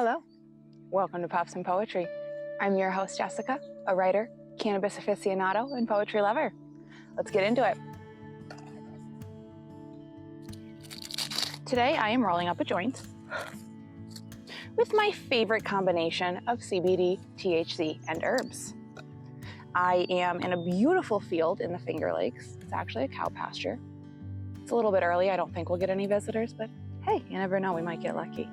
Hello, welcome to Puffs and Poetry. I'm your host, Jessica, a writer, cannabis aficionado, and poetry lover. Let's get into it. Today I am rolling up a joint with my favorite combination of CBD, THC, and herbs. I am in a beautiful field in the Finger Lakes. It's actually a cow pasture. It's a little bit early. I don't think we'll get any visitors, but hey, you never know, we might get lucky.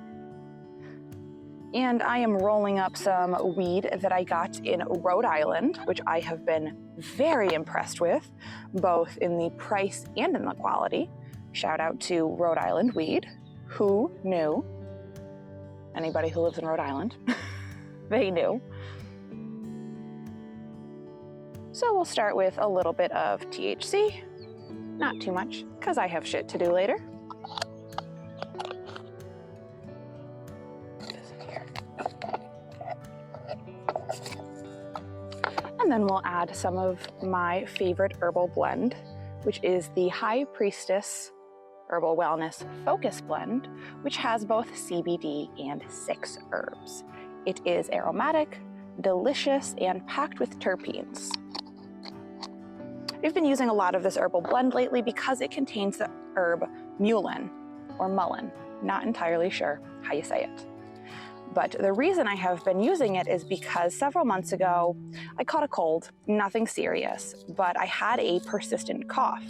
And I am rolling up some weed that I got in Rhode Island, which I have been very impressed with, both in the price and in the quality. Shout out to Rhode Island weed. Who knew? Anybody who lives in Rhode Island, they knew. So we'll start with a little bit of THC, not too much, because I have shit to do later. And then we'll add some of my favorite herbal blend, which is the High Priestess Herbal Wellness Focus Blend, which has both CBD and 6 herbs. It is aromatic, delicious, and packed with terpenes. I've been using a lot of this herbal blend lately because it contains the herb mullein, or mullein, not entirely sure how you say it. But the reason I have been using it is because several months ago, I caught a cold, nothing serious, but I had a persistent cough.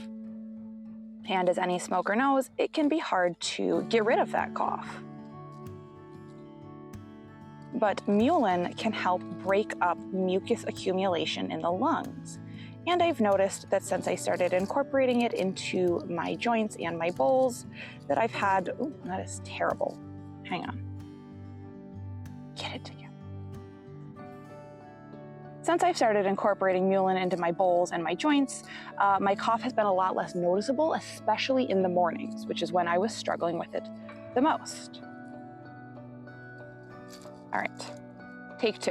And as any smoker knows, it can be hard to get rid of that cough. But mullein can help break up mucus accumulation in the lungs. And I've noticed that since I started incorporating it into my joints and my bowls, that I've had, ooh, that is terrible. Hang on. Get it together. Since I've started incorporating mullein into my bowls and my joints, my cough has been a lot less noticeable, especially in the mornings, which is when I was struggling with it the most. All right, take 2.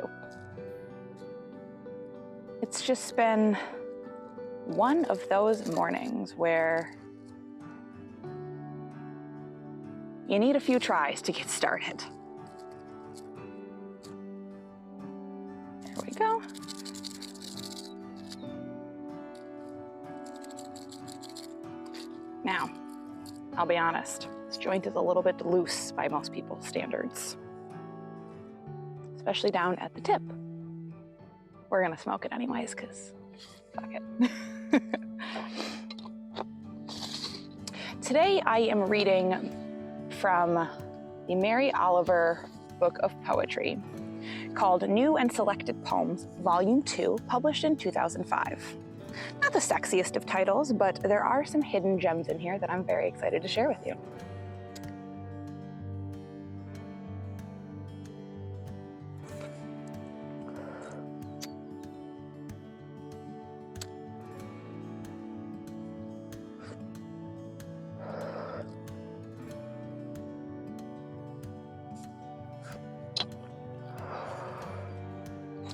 It's just been one of those mornings where you need a few tries to get started. There we go. Now, I'll be honest, this joint is a little bit loose by most people's standards, especially down at the tip. We're gonna smoke it anyways, because fuck it. Today I am reading from the Mary Oliver book of poetry called New and Selected Poems, Volume 2, published in 2005. Not the sexiest of titles, but there are some hidden gems in here that I'm very excited to share with you.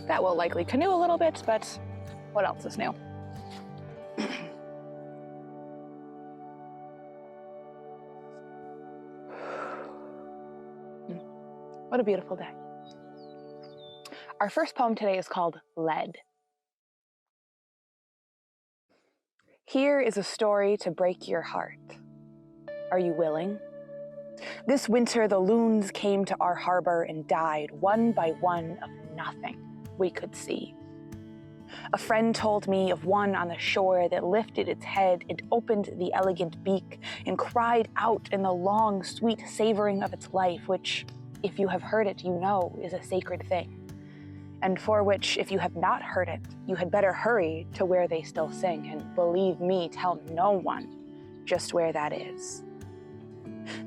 That will likely canoe a little bit, but what else is new? What a beautiful day. Our first poem today is called Lead. Here is a story to break your heart. Are you willing? This winter the loons came to our harbor and died one by one of nothing we could see. A friend told me of one on the shore that lifted its head and opened the elegant beak and cried out in the long, sweet savoring of its life, which, if you have heard it, you know is a sacred thing, and for which, if you have not heard it, you had better hurry to where they still sing, and believe me, tell no one just where that is.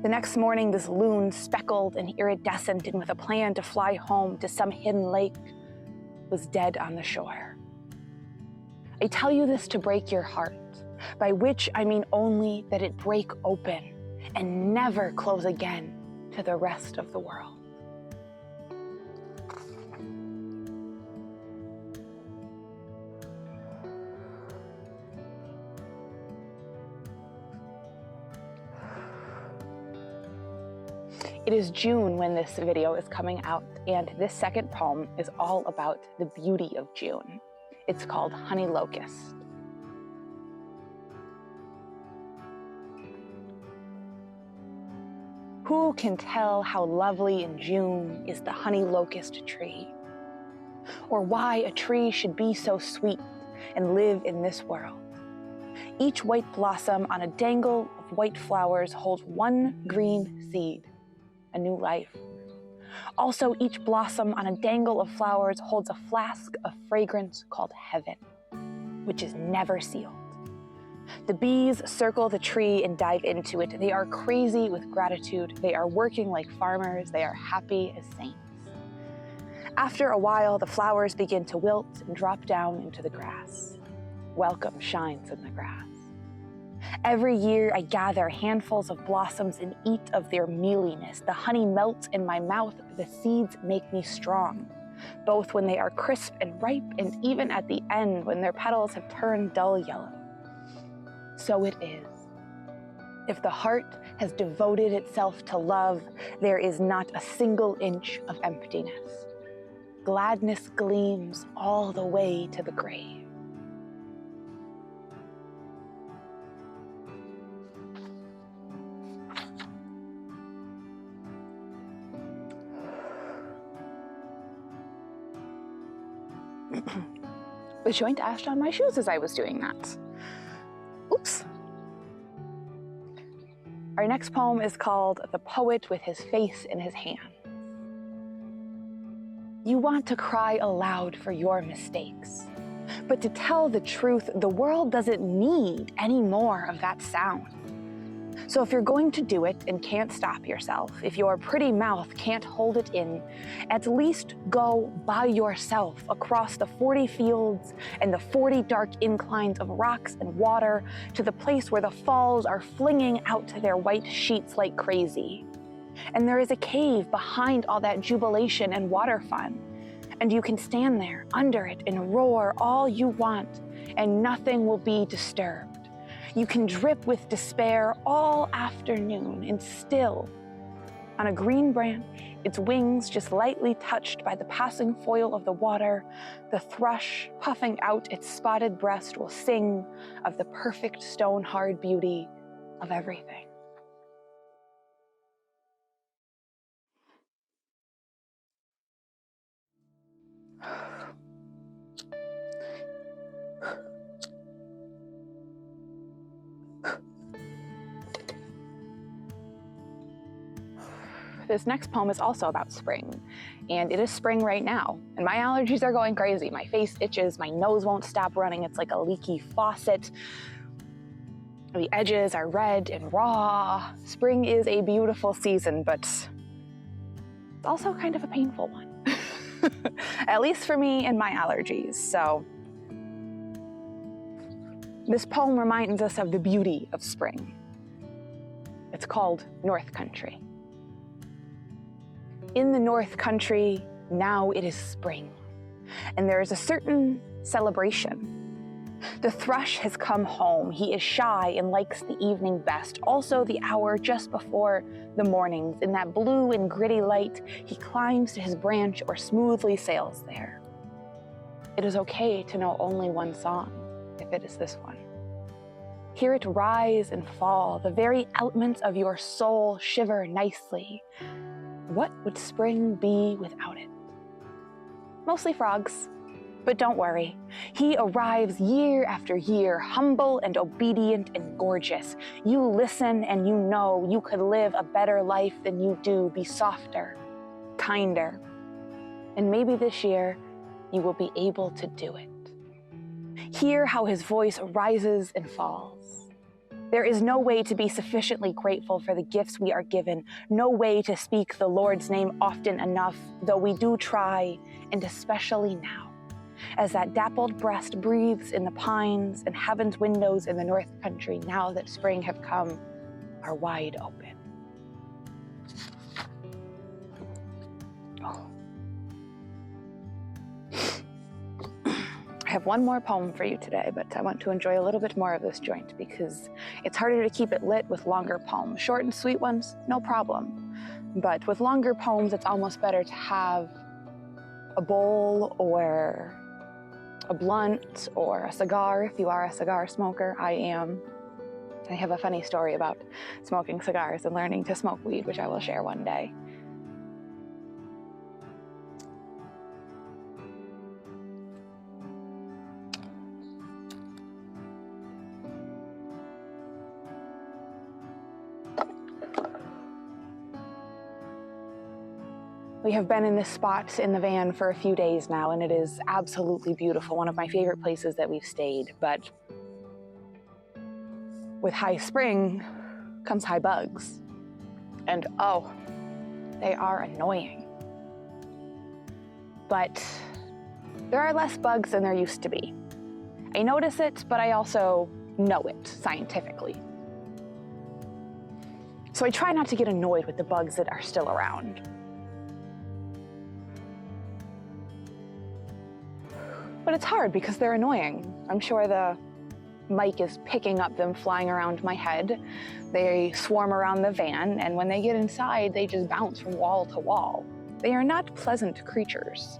The next morning, this loon, speckled and iridescent and with a plan to fly home to some hidden lake, was dead on the shore. I tell you this to break your heart, by which I mean only that it break open and never close again to the rest of the world. It is June when this video is coming out, and this second poem is all about the beauty of June. It's called Honey Locust. Who can tell how lovely in June is the honey locust tree? Or why a tree should be so sweet and live in this world? Each white blossom on a dangle of white flowers holds one green seed, a new life. Also, each blossom on a dangle of flowers holds a flask of fragrance called heaven, which is never sealed. The bees circle the tree and dive into it. They are crazy with gratitude. They are working like farmers. They are happy as saints. After a while, the flowers begin to wilt and drop down into the grass. Welcome shines in the grass. Every year I gather handfuls of blossoms and eat of their mealiness. The honey melts in my mouth, the seeds make me strong, both when they are crisp and ripe and even at the end when their petals have turned dull yellow. So it is. If the heart has devoted itself to love, there is not a single inch of emptiness. Gladness gleams all the way to the grave. The joint ashed on my shoes as I was doing that. Oops. Our next poem is called The Poet with His Face in His Hand. You want to cry aloud for your mistakes, but to tell the truth, the world doesn't need any more of that sound. So if you're going to do it and can't stop yourself, if your pretty mouth can't hold it in, at least go by yourself across the 40 fields and the 40 dark inclines of rocks and water to the place where the falls are flinging out their white sheets like crazy. And there is a cave behind all that jubilation and water fun. And you can stand there under it and roar all you want, and nothing will be disturbed. You can drip with despair all afternoon, and still, on a green branch, its wings just lightly touched by the passing foil of the water, the thrush puffing out its spotted breast will sing of the perfect stone-hard beauty of everything. This next poem is also about spring, and it is spring right now, and my allergies are going crazy. My face itches, my nose won't stop running, it's like a leaky faucet. The edges are red and raw. Spring is a beautiful season, but it's also kind of a painful one, at least for me and my allergies. So this poem reminds us of the beauty of spring. It's called North Country. In the North Country, now it is spring, and there is a certain celebration. The thrush has come home. He is shy and likes the evening best, also the hour just before the mornings. In that blue and gritty light, he climbs to his branch or smoothly sails there. It is okay to know only one song, if it is this one. Hear it rise and fall, the very elements of your soul shiver nicely. What would spring be without it? Mostly frogs, but don't worry. He arrives year after year, humble and obedient and gorgeous. You listen and you know you could live a better life than you do, be softer, kinder. And maybe this year you will be able to do it. Hear how his voice rises and falls. There is no way to be sufficiently grateful for the gifts we are given, no way to speak the Lord's name often enough, though we do try, and especially now, as that dappled breast breathes in the pines and heaven's windows in the North Country, now that spring have come, are wide open. Oh. I have one more poem for you today, but I want to enjoy a little bit more of this joint because it's harder to keep it lit with longer poems. Short and sweet ones, no problem. But with longer poems, it's almost better to have a bowl or a blunt or a cigar if you are a cigar smoker. I am. I have a funny story about smoking cigars and learning to smoke weed, which I will share one day. We have been in this spot in the van for a few days now, and it is absolutely beautiful. One of my favorite places that we've stayed, but with high spring comes high bugs. And oh, they are annoying. But there are less bugs than there used to be. I notice it, but I also know it scientifically. So I try not to get annoyed with the bugs that are still around. But it's hard because they're annoying. I'm sure the mic is picking up them flying around my head. They swarm around the van, and when they get inside, they just bounce from wall to wall. They are not pleasant creatures,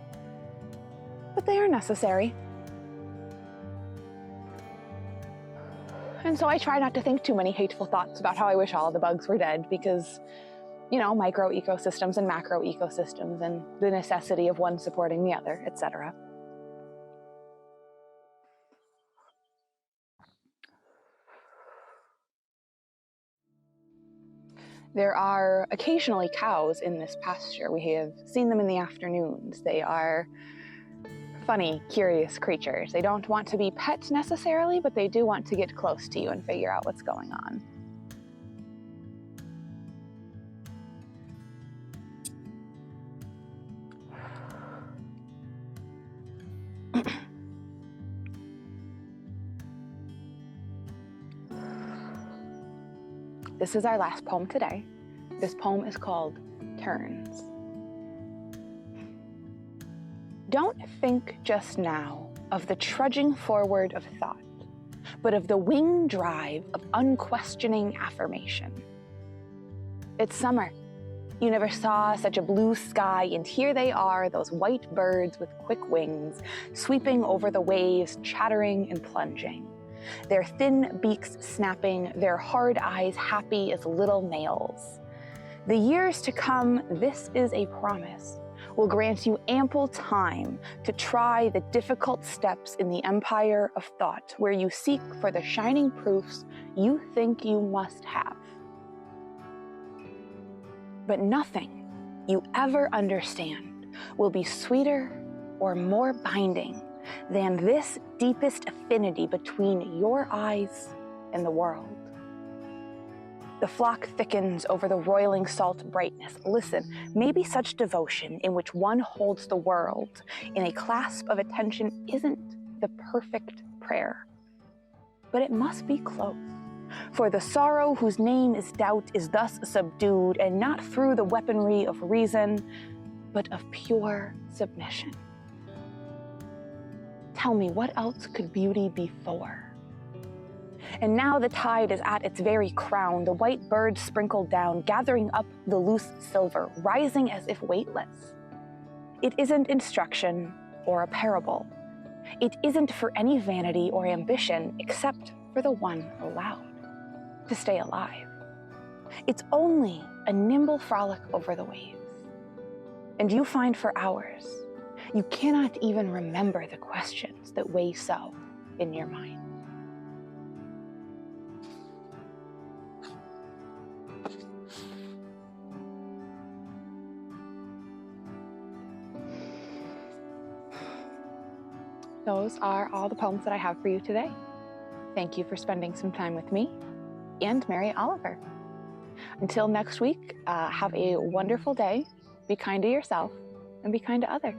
but they are necessary. And so I try not to think too many hateful thoughts about how I wish all the bugs were dead because, you know, micro ecosystems and macro ecosystems and the necessity of one supporting the other, etc. There are occasionally cows in this pasture. We have seen them in the afternoons. They are funny, curious creatures. They don't want to be pets necessarily, but they do want to get close to you and figure out what's going on. This is our last poem today. This poem is called Terns. Don't think just now of the trudging forward of thought, but of the wing drive of unquestioning affirmation. It's summer. You never saw such a blue sky, and here they are, those white birds with quick wings, sweeping over the waves, chattering and plunging. Their thin beaks snapping, their hard eyes happy as little nails. The years to come, this is a promise, will grant you ample time to try the difficult steps in the empire of thought, where you seek for the shining proofs you think you must have. But nothing you ever understand will be sweeter or more binding than this deepest affinity between your eyes and the world. The flock thickens over the roiling salt brightness. Listen, maybe such devotion in which one holds the world in a clasp of attention isn't the perfect prayer, but it must be close. For the sorrow whose name is doubt is thus subdued, and not through the weaponry of reason, but of pure submission. Tell me, what else could beauty be for? And now the tide is at its very crown, the white birds sprinkled down, gathering up the loose silver, rising as if weightless. It isn't instruction or a parable. It isn't for any vanity or ambition, except for the one allowed to stay alive. It's only a nimble frolic over the waves. And you find for hours, you cannot even remember the questions that weigh so in your mind. Those are all the poems that I have for you today. Thank you for spending some time with me and Mary Oliver. Until next week, have a wonderful day, be kind to yourself, and be kind to others.